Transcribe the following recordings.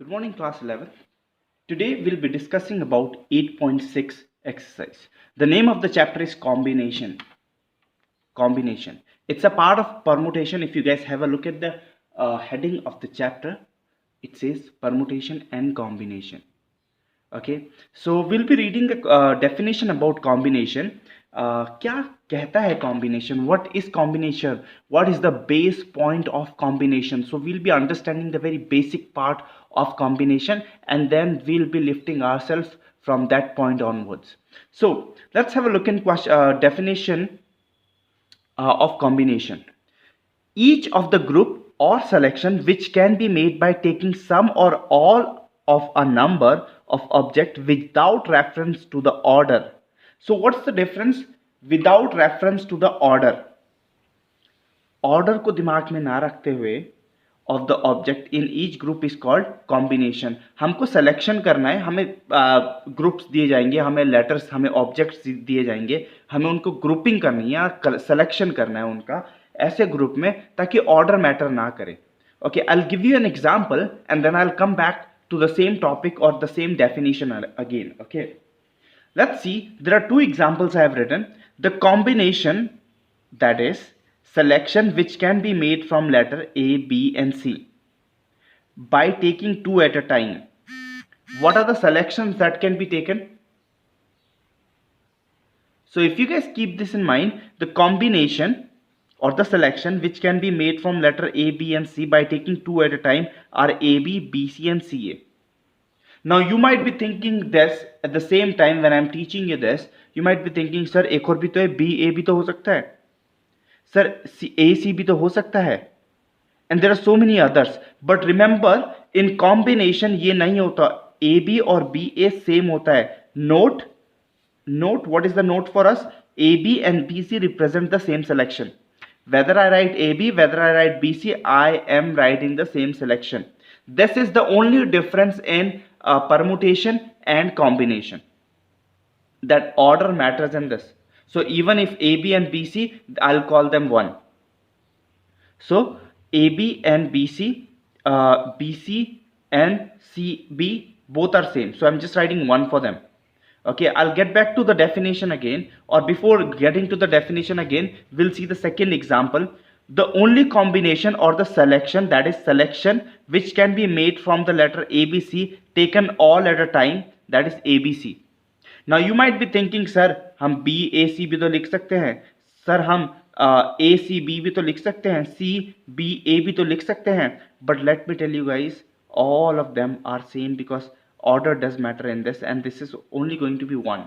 Good morning, class 11. Today we'll be discussing about 8.6 exercise. The name of the chapter is combination. Combination. It's a part of permutation. If you guys have a look at the heading of the chapter, it says permutation and combination. Okay, so we'll be reading the definition about combination. क्या कहता है combination? What is combination? What is the base point of combination? So we'll be understanding the very basic part of combination, and then we'll be lifting ourselves from that point onwards. So let's have a look in definition of combination. Each of the group or selection which can be made by taking some or all of a number of object without reference to the order. So what's the difference? Without reference to the order. Order को दिमाग में ना रखते हुए of the object in each group is called combination. हमको selection करना है, हमें groups दिए जाएंगे, हमें letters, हमें objects दिए जाएंगे, हमें उनको grouping करनी है या selection करना है उनका ऐसे group में ताकि order matter ना करे. Okay, I'll give you an example and then I'll come back to the same topic or the same definition again. Okay, let's see. There are two examples I have written. The combination, that is selection which can be made from letter A, B and C by taking two at a time. What are the selections that can be taken? So if you guys keep this in mind, the combination or the selection which can be made from letter A, B and C by taking two at a time are A, B, B, C and C, A. Now you might be thinking this at the same time when I am teaching you this, you might be thinking, sir एक और भी तो है, B, A भी तो हो सकता है, sir A, C भी तो हो सकता है, and there are so many others. But remember, in combination ये नहीं होता, A, B और B, A same होता है. Note, what is the note for us? A, B and B, C represent the same selection. Whether I write A, B, whether I write B, C, I am writing the same selection. This is the only difference in permutation and combination. That order matters in this. So even if A, B and B, C, I'll call them one. So A, B and B, C, B, C and C, B, both are same. So I'm just writing one for them. Okay, I'll get back to the definition again, or before getting to the definition again, we'll see the second example. The only combination or the selection, that is selection which can be made from the letter A, B, C taken all at a time, that is A, B, C. Now you might be thinking, sir हम B, A, C भी तो लिख सकते हैं, sir हम A, C, B भी तो लिख सकते हैं, C, B, A भी तो लिख सकते हैं. But let me tell you guys, all of them are same because order does matter in this, and this is only going to be one.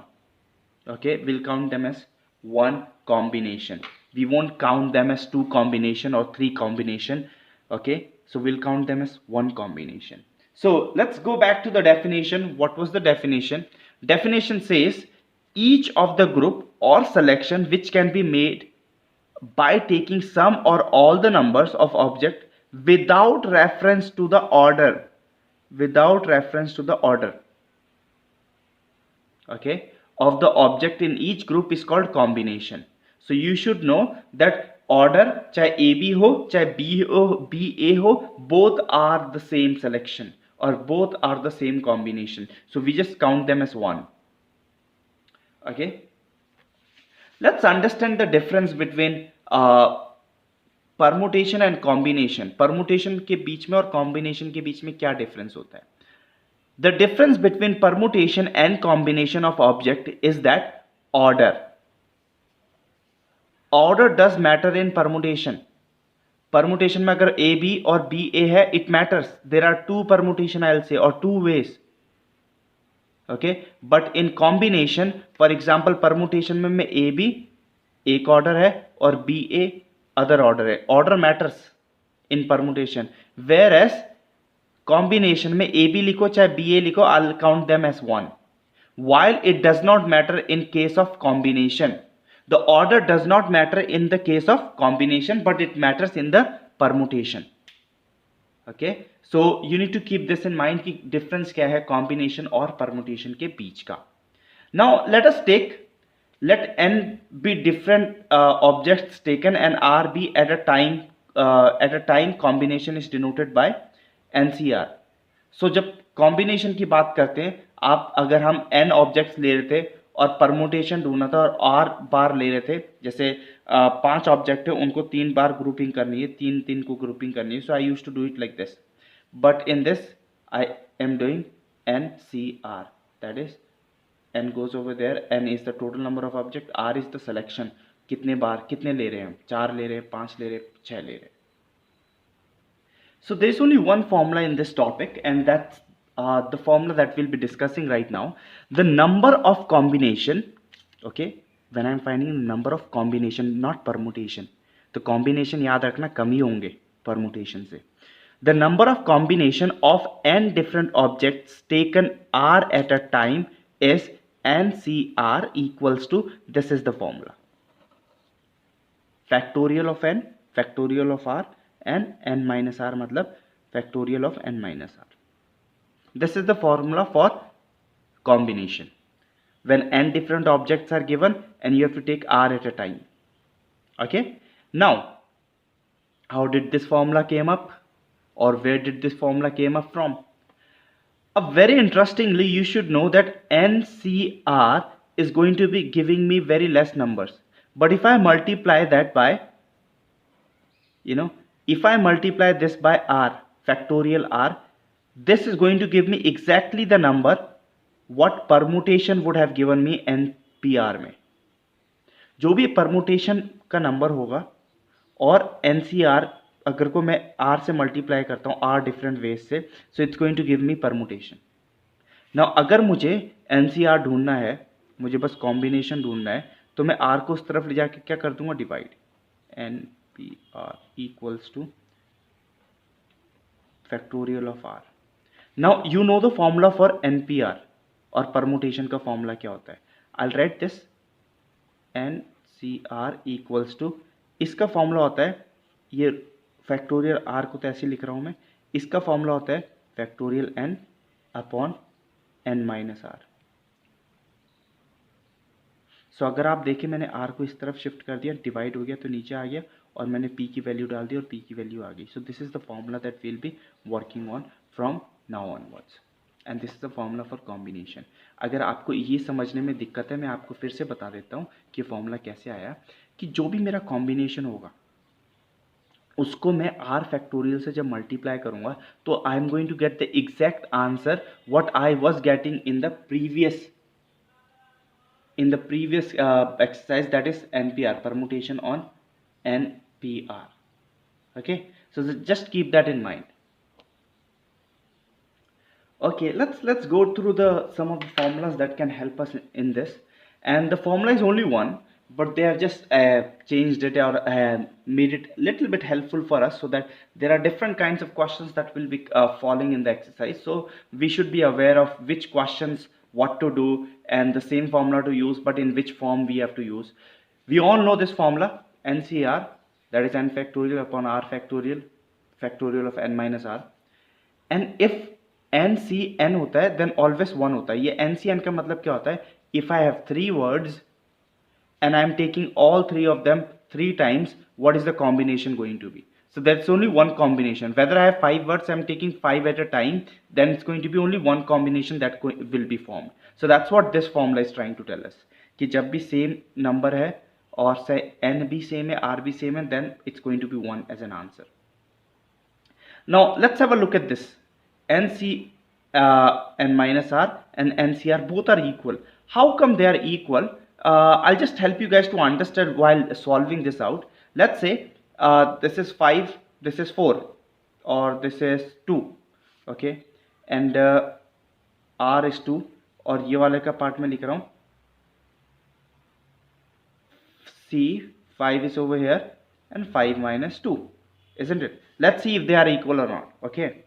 Okay, we'll count them as one combination. We won't count them as two combination or three combination. Okay, so we'll count them as one combination. So let's go back to the definition. What was the definition? Definition says each of the group or selection which can be made by taking some or all the numbers of object without reference to the order. Without reference to the order. Okay, of the object in each group is called combination. So you should know that order, चाहे A B हो, चाहे B A हो, both are the same selection or both are the same combination. So we just count them as one. Okay, let's understand the difference between permutation and combination. Permutation के बीच में और combination के बीच में क्या difference होता है? The difference between permutation and combination of object is that order. Order does matter in permutation. Permutation में अगर A B और B A है, it matters. There are two permutation I'll say or two ways. Okay, but in combination, for example, permutation में A B एक order है और B A other order है. Order matters in permutation. Whereas combination में A B लिखो चाहे B A लिखो, I'll count them as one. While it does not matter in case of combination, the order does not matter in the case of combination, but it matters in the permutation. Okay, so you need to keep this in mind कि difference क्या है combination और permutation के बीच का. Now let n be different objects taken and r be at a time combination is denoted by NCR. सो जब combination की बात करते हैं, आप अगर हम n ऑब्जेक्ट्स ले रहे थे और परमुटेशन ढूंढना था और r बार ले रहे थे, जैसे 5 ऑब्जेक्ट है, उनको 3 बार ग्रुपिंग करनी है, 3 को ग्रुपिंग करनी है, so I use to do it like this, but in this I am doing NCR, that is n goes over there, n is the total number of object, r is the selection, कितने बार कितने ले रहे हैं हम, 4 ले रहे हैं, 5 ले रहे हैं, 6 ले रहे हैं. So there is only one formula in this topic, and that's the formula that we'll be discussing right now. The number of combination, okay, when I'm finding the number of combination, not permutation. तो combination याद रखना कम ही होंगे permutation से. The number of combination of n different objects taken r at a time is NCR equals to, this is the formula. Factorial of n, factorial of r, and n minus r मतलब factorial of n minus r. This is the formula for combination. When n different objects are given and you have to take r at a time. Okay. Now, how did this formula came up, or where did this formula came up from? Very interestingly, you should know that NCR is going to be giving me very less numbers. But if I multiply that by, if I multiply this by r, factorial r, this is going to give me exactly the number what permutation would have given me NPR में. जो भी permutation का number होगा और NCR अगर को मैं r से मल्टीप्लाई करता हूँ r डिफरेंट वेज से, so it's going to give me permutation. Now अगर मुझे NCR ढूंढना है, मुझे बस कॉम्बिनेशन ढूंढना है, तो मैं r को उस तरफ ले जाके क्या कर दूंगा, divide. NPR equals to factorial of r. Now you know the formula for NPR और परमुटेशन का फॉर्मूला क्या होता है. I will write this, NCR equals to, इसका फॉर्मूला होता है, ये फैक्टोरियल r को तो ऐसे लिख रहा हूं मैं, इसका फॉर्मूला होता है factorial n upon n minus r. सो अगर आप देखें, मैंने r को इस तरफ शिफ्ट कर दिया, डिवाइड हो गया तो नीचे आ गया, और मैंने p की वैल्यू डाल दी और p की वैल्यू आ गई. So this is the formula that will be working on from now onwards, and this is the formula for combination. अगर आपको ये समझने में दिक्कत है, मैं आपको फिर से बता देता हूँ कि फॉर्मूला कैसे आया. कि जो भी मेरा कॉम्बिनेशन होगा उसको मैं r फैक्टोरियल से जब मल्टीप्लाई करूंगा, तो I am going to get the exact answer what I was getting in the previous exercise, that is NPR, permutation on NPR. Okay, so just keep that in mind. Okay, let's go through some of the formulas that can help us in this. And the formula is only one, but they have just changed it or made it a little bit helpful for us, so that there are different kinds of questions that will be falling in the exercise. So we should be aware of which questions, what to do, and the same formula to use, but in which form we have to use. We all know this formula, NCR, that is n factorial upon r factorial, factorial of n minus r. And if NCN होता है, then always 1 होता है. ये NCN का मतलब क्या होता है? If I have 3 words and I am taking all 3 of them 3 times, what is the combination going to be? So that's only one combination. Whether I have 5 words, I am taking 5 at a time, then it's going to be only one combination that will be formed. So that's what this formula is trying to tell us. कि जब भी same number है और n भी same है, r भी same है, then it's going to be 1 as an answer. Now let's have a look at this. N minus r and NCR both are equal. How come they are equal? I'll just help you guys to understand while solving this out. Let's say this is 5, this is 4, or this is 2, okay, and r is 2, और ये वाले का part में लिख रहा हूँ, C 5 is over here and 5 minus 2, isn't it? Let's see if they are equal or not. Okay,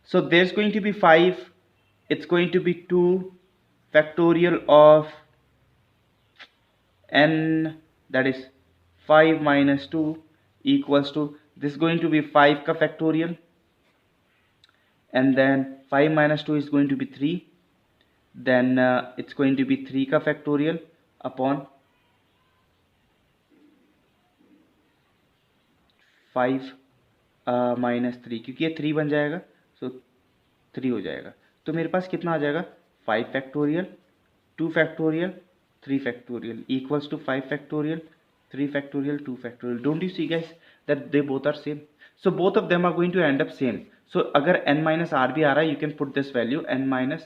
so there's going to be 5, it's going to be 2 factorial of n, that is 5 minus 2 equals to, this is going to be 5 ka factorial, and then 5 minus 2 is going to be 3, then it's going to be 3 ka factorial upon 5 minus 3, क्योंकि ये 3 बन जाएगा, so 3 हो जाएगा। तो मेरे पास कितना आ जाएगा 5 factorial 2 factorial 3 factorial equals to 5 factorial 3 factorial 2 factorial. Don't you see guys that they both are same? So both of them are going to end up same. So अगर n minus r भी आ रहा है, you can put this value n minus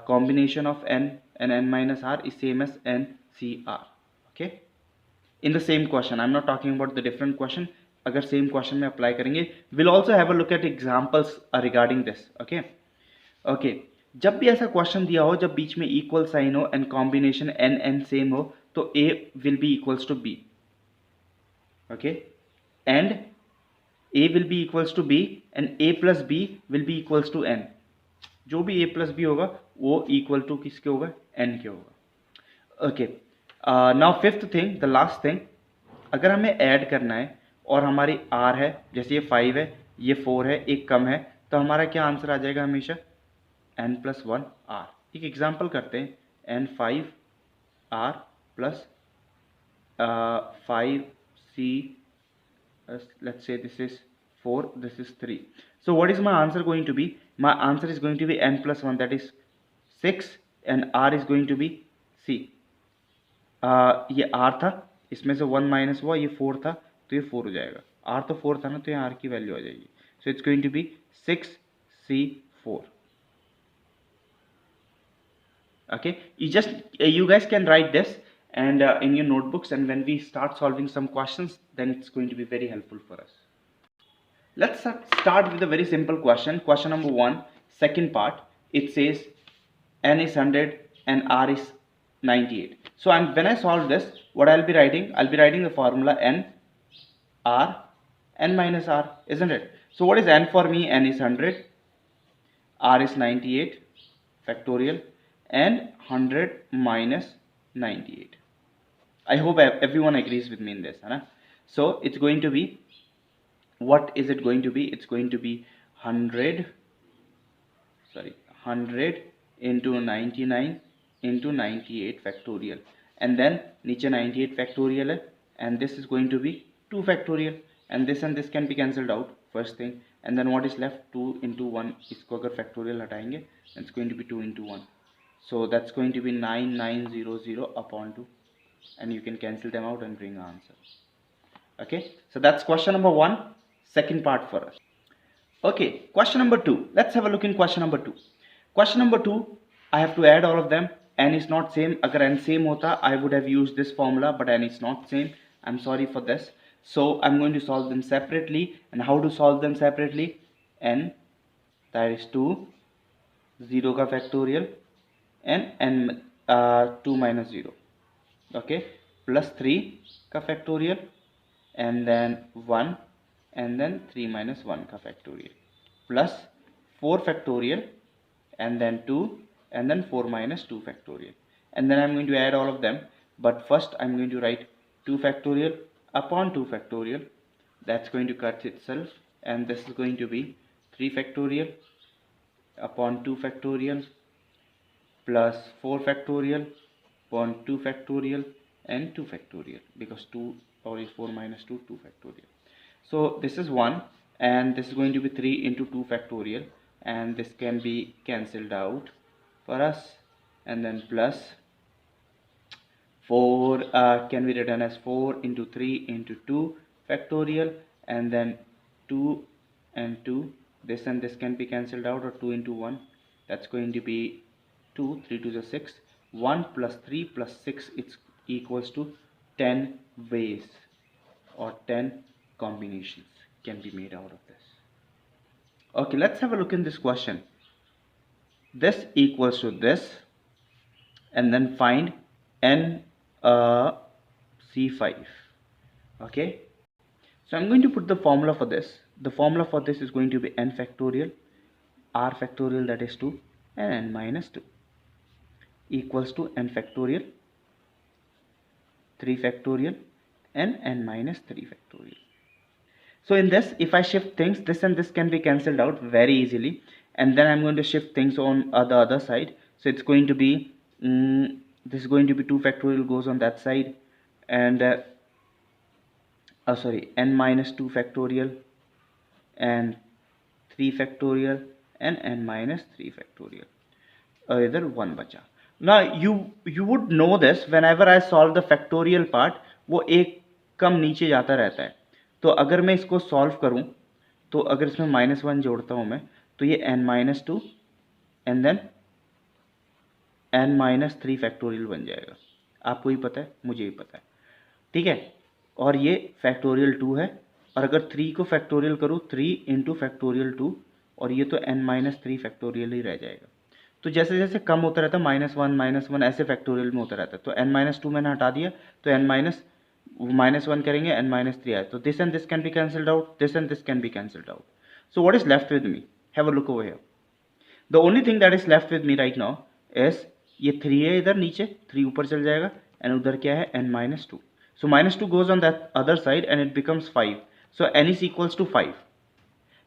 combination of n and n minus r is same as n c r. Okay, in the same question, I'm not talking about the different question. अगर same question में apply करेंगे, will also have a look at examples regarding this. Okay okay, जब भी ऐसा question दिया हो जब बीच में इक्वल साइन हो and combination N N same हो, तो A will be equals to B. Okay, and A will be equals to B and A plus B will be equals to N. जो भी ए प्लस बी होगा वो equal to किसके होगा, N के होगा. Okay, now fifth thing, the last thing, अगर हमें ऐड करना है और हमारी आर है, जैसे ये 5 है ये 4 है, एक कम है, तो हमारा क्या आंसर आ जाएगा हमेशा n प्लस 1 आर. एक एग्जाम्पल करते हैं, n 5 r plus 5 c, let's say this is 4, this is 3. So what is my answer going to be? My answer is going to be n plus 1, that is 6, and r is going to be c. ये r था, इसमें से 1 minus हुआ, ये 4 था तो ये 4 हो जाएगा. r तो 4 था ना, तो यहाँ r की वैल्यू आ जाएगी. So it's going to be 6c4. Okay, you guys can write this and in your notebooks, and when we start solving some questions, then it's going to be very helpful for us. Let's start with a very simple question. Question number 1, second part. It says n is 100 and r is 98. So when I solve this, what I'll be writing the formula n minus r, isn't it? So what is n for me? N is 100, r is 98 factorial, and 100 minus 98. I hope everyone agrees with me in this, right? So it's going to be, what is it going to be? It's going to be 100 into 99 into 98 factorial, and then नीचे 98 factorial है, and this is going to be 2 factorial, and this can be cancelled out, first thing, and then what is left, 2 into 1, इसको अगर factorial हटाएंगे, it's going to be 2 into 1. So that's going to be 9900 upon 2, and you can cancel them out and bring the answer. Okay, so that's question number 1, second part for us. Okay, question number 2. Let's have a look in question number 2. Question number 2, I have to add all of them. N is not same. अगर n same होता, I would have used this formula, but n is not same. I'm sorry for this. So I'm going to solve them separately. And how to solve them separately? N, that is 2, 0 का factorial, and n 2 minus 0. Okay, plus 3 का factorial, and then 1, and then 3 minus 1 का factorial, plus 4 factorial, and then 2, and then 4 minus 2 factorial, and then I'm going to add all of them. But first I'm going to write 2 factorial upon 2 factorial, that's going to cut itself, and this is going to be 3 factorial upon 2 factorial plus 4 factorial upon 2 factorial and 2 factorial, because 2 or is 4 minus 2, 2 factorial. So this is 1, and this is going to be 3 into 2 factorial, and this can be cancelled out for us, and then plus 4 can be written as 4 into 3 into 2 factorial, and then 2 and 2, this and this can be cancelled out, or 2 into 1, that's going to be 2, 3 to the 6, 1 plus 3 plus 6, it's equals to 10 ways or 10 combinations can be made out of this. Okay, let's have a look in this question. This equals to this, and then find n C5. Okay, so I'm going to put the formula for this. The formula for this is going to be n factorial, r factorial, that is 2, and n minus 2, equals to n factorial, 3 factorial, and n minus 3 factorial. So in this, if I shift things, this and this can be cancelled out very easily, and then I'm going to shift things on the other side. So it's going to be this is going to be 2 factorial goes on that side, and n minus 2 factorial and 3 factorial and n minus 3 factorial, और इधर 1 बचा. ना you would know this when ever I solve the factorial part, वो एक कम नीचे जाता रहता है. तो अगर मैं इसको सॉल्व करूं, तो अगर इसमें -1 जोड़ता हूं मैं, तो ये n minus 2 and then n minus 3 factorial बन जाएगा. आपको ही पता है, मुझे ही पता है, ठीक है. और ये फैक्टोरियल 2 है, और अगर 3 को फैक्टोरियल करूँ, 3 इंटू फैक्टोरियल 2, और ये तो n माइनस 3 फैक्टोरियल ही रह जाएगा. तो जैसे जैसे कम होता रहता है, -1 ऐसे फैक्टोरियल में होता रहता है. तो n माइनस 2 मैंने हटा दिया, तो n माइनस 1 करेंगे, n माइनस 3 आए, तो this and this can be cancelled out, this and this can be cancelled out. So what is left with me? Have a look over here. The only thing that is left with me right now is ये 3 है इधर नीचे, 3 ऊपर चल जाएगा, and उधर क्या है, n minus 2. So minus 2 goes on that other side and it becomes 5. So n is equals to 5.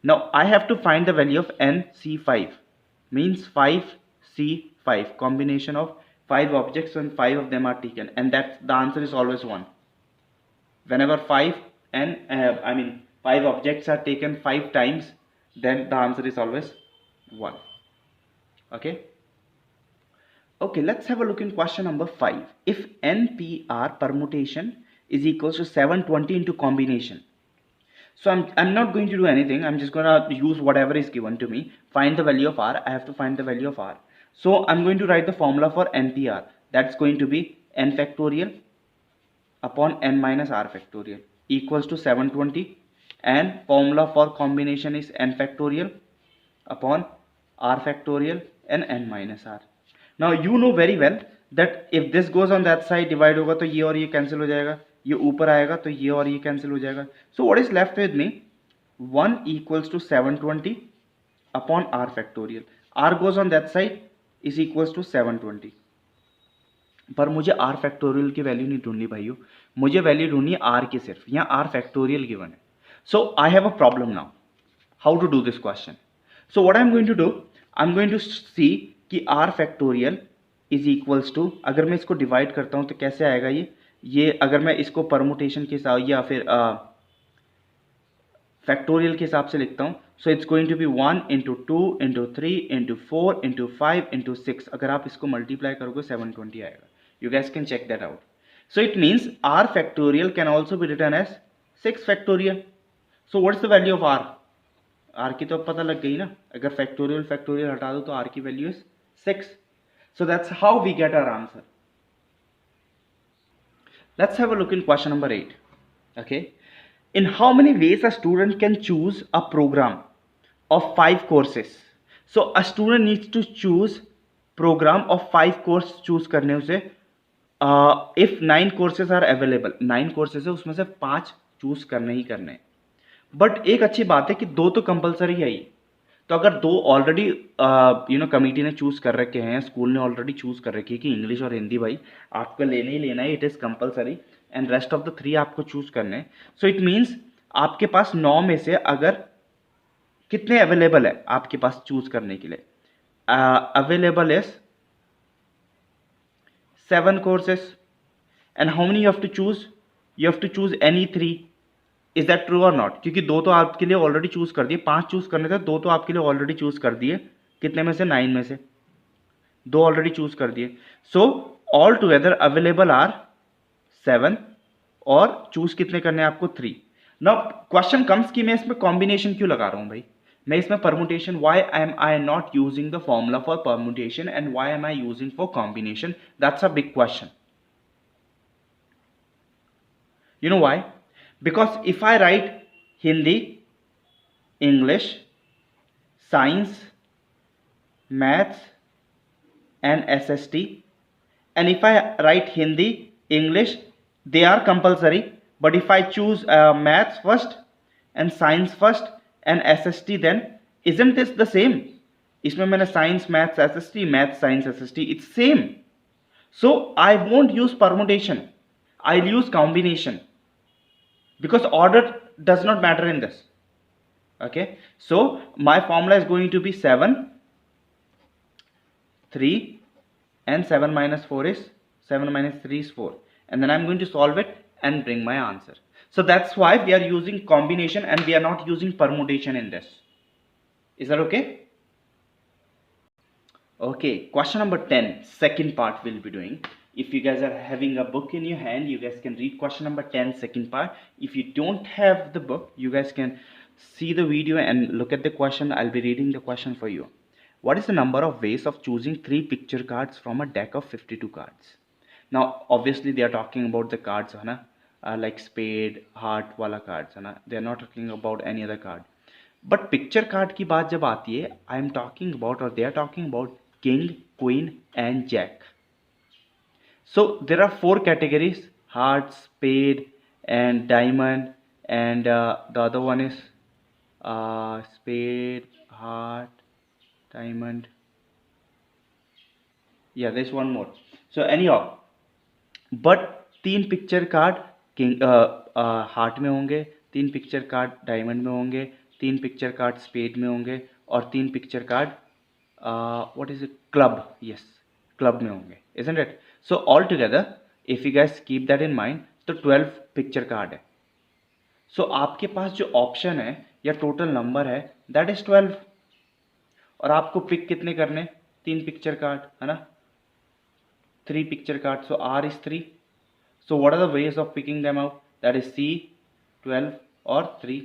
Now I have to find the value of nc5. Means 5c5. Combination of 5 objects when 5 of them are taken. And that the answer is always 1. Whenever 5 objects are taken 5 times, then the answer is always 1. Okay. Okay, let's have a look in question number 5. If NPR permutation is equals to 720 into combination. So I'm not going to do anything. I'm just going to use whatever is given to me. Find the value of R. I have to find the value of R. So I'm going to write the formula for NPR. That's going to be n factorial upon n minus R factorial equals to 720. And formula for combination is n factorial upon R factorial and n minus R. Now you know very well that if this goes on that side divide होगा तो ये और ये cancel हो जाएगा, ये ऊपर आएगा तो ये और ये कैंसिल हो जाएगा. So what is left with me? 1 equals to 720 upon R factorial. R goes on that side is equals to 720. पर मुझे R factorial की वैल्यू नहीं ढूंढनी भाइयों, मुझे वैल्यू ढूंढनी है R की सिर्फ. यहाँ R factorial गिवन है. So I have a problem now. How to do this question? So what I'm going to do? I'm going to see कि R factorial is equals to, अगर मैं इसको डिवाइड करता हूँ तो कैसे आएगा ये अगर मैं इसको परमुटेशन के साथ या फिर फैक्टोरियल के हिसाब से लिखता हूँ, so it's going to be 1 into 2 into 3 into 4 into 5 into 6. अगर आप इसको मल्टीप्लाई करोगे 720 आएगा. You guys can check that out. So it means R factorial can also be written as 6 factorial. So what is the value of R की तो पता लग गई ना, अगर फैक्टोरियल हटा दो तो R की value is 6. So that's how we get our answer. Let's have a look in question number 8. Okay. In how many ways a student can choose a program of 5 courses? So a student needs to choose program of 5 course choose करने उसे if 9 courses are available. 9 courses है, उसमें से 5 choose करने ही करने. But एक अच्छी बात है कि 2 तो कंपलसरी है ही. तो अगर 2 ऑलरेडी कमिटी ने चूज कर रखे हैं, स्कूल ने ऑलरेडी चूज कर रखी है कि इंग्लिश और हिंदी भाई आपको लेना ही लेना है, it is compulsory, and rest of the 3 आपको चूज करने हैं. सो इट मीन्स आपके पास 9 में से अगर कितने अवेलेबल है आपके पास चूज करने के लिए, available is 7 courses. And how many you have to choose? You have to choose any 3. Is that true और नॉट? क्योंकि 2 तो आपके लिए ऑलरेडी चूज कर दिए, 5 चूज करने थे, 2 तो आपके लिए ऑलरेडी चूज कर दिए. कितने में से? 9 में से 2 ऑलरेडी चूज कर दिए. So all together available are 7 और चूज कितने करने हैं आपको? 3. नाउ क्वेश्चन कम्स कि मैं इसमें कॉम्बिनेशन क्यों लगा रहा हूं भाई, मैं इसमें permutation, why am I not using the formula for permutation and why am I using for combination? That's a big question. You know why? Because if I write Hindi, English, Science, Maths and SST, and if I write Hindi, English, they are compulsory, but if I choose Maths first and Science first and SST, then isn't this the same? इसमें मैंने Science, Maths, SST, Maths, Science, SST, it's same. So I won't use permutation, I'll use combination. Because order does not matter in this. Okay, so my formula is going to be 7, 3, and 7 minus 4 is 7 minus 3 is 4, and then I'm going to solve it and bring my answer. So that's why we are using combination and we are not using permutation in this. Is that okay? Okay, question number 10, second part we'll be doing. If you guys are having a book in your hand, you guys can read question number 10, second part. If you don't have the book, you guys can see the video and look at the question. I'll be reading the question for you. What is the number of ways of choosing 3 picture cards from a deck of 52 cards? Now, obviously, they are talking about the cards, है ना? Like spade, heart वाला cards, है ना? They are not talking about any other card. But picture card की बात जब आती है, आई एम टॉकिंग अबाउट और they are talking about king, queen and jack. So there are 4 categories: heart, spade, and diamond, and the other one is spade, heart, diamond. Yeah, there's one more. So anyhow, but 3 picture card king heart में होंगे, 3 picture card diamond में होंगे, 3 picture card spade में होंगे और 3 picture card what is it club, yes club में होंगे, isn't it? So all together if you guys keep that in mind, तो 12 पिक्चर कार्ड है. सो आपके पास जो ऑप्शन है या टोटल नंबर है दैट इज 12. और आपको पिक कितने करने? 3 पिक्चर कार्ड, है ना? 3 picture cards, so R is 3. So what are the ways of picking them out? That is C, 12 or 3.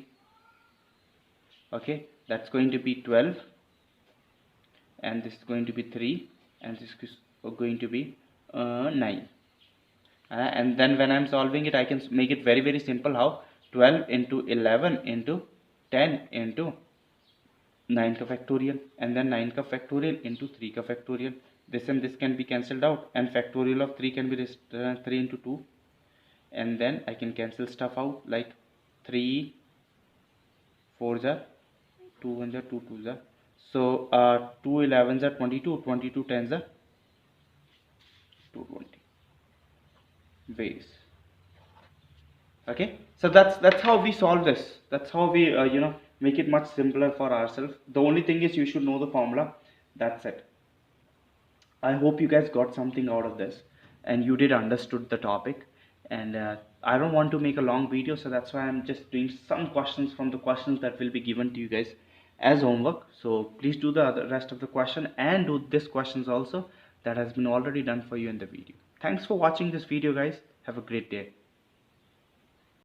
Okay, that's going to be 12 and this is going to be 3 and this is going to be 9. And then when I'm solving it, I can make it very very simple. How? 12 into 11 into 10 into 9 का factorial, and then 9 का factorial into 3 का factorial. This and this can be cancelled out, and factorial of 3 can be 3 into 2, and then I can cancel stuff out, like 3 4s are 2 1s are 2 2s are, so 2 11s are 22, 22 10s are 220 ways. Okay, so that's how we solve this. That's how we make it much simpler for ourselves. The only thing is you should know the formula. That's it. I hope you guys got something out of this and you did understood the topic. And I don't want to make a long video, so that's why I'm just doing some questions from the questions that will be given to you guys as homework. So please do the rest of the question and do this questions also that has been already done for you in the video. Thanks for watching this video, guys. Have a great day.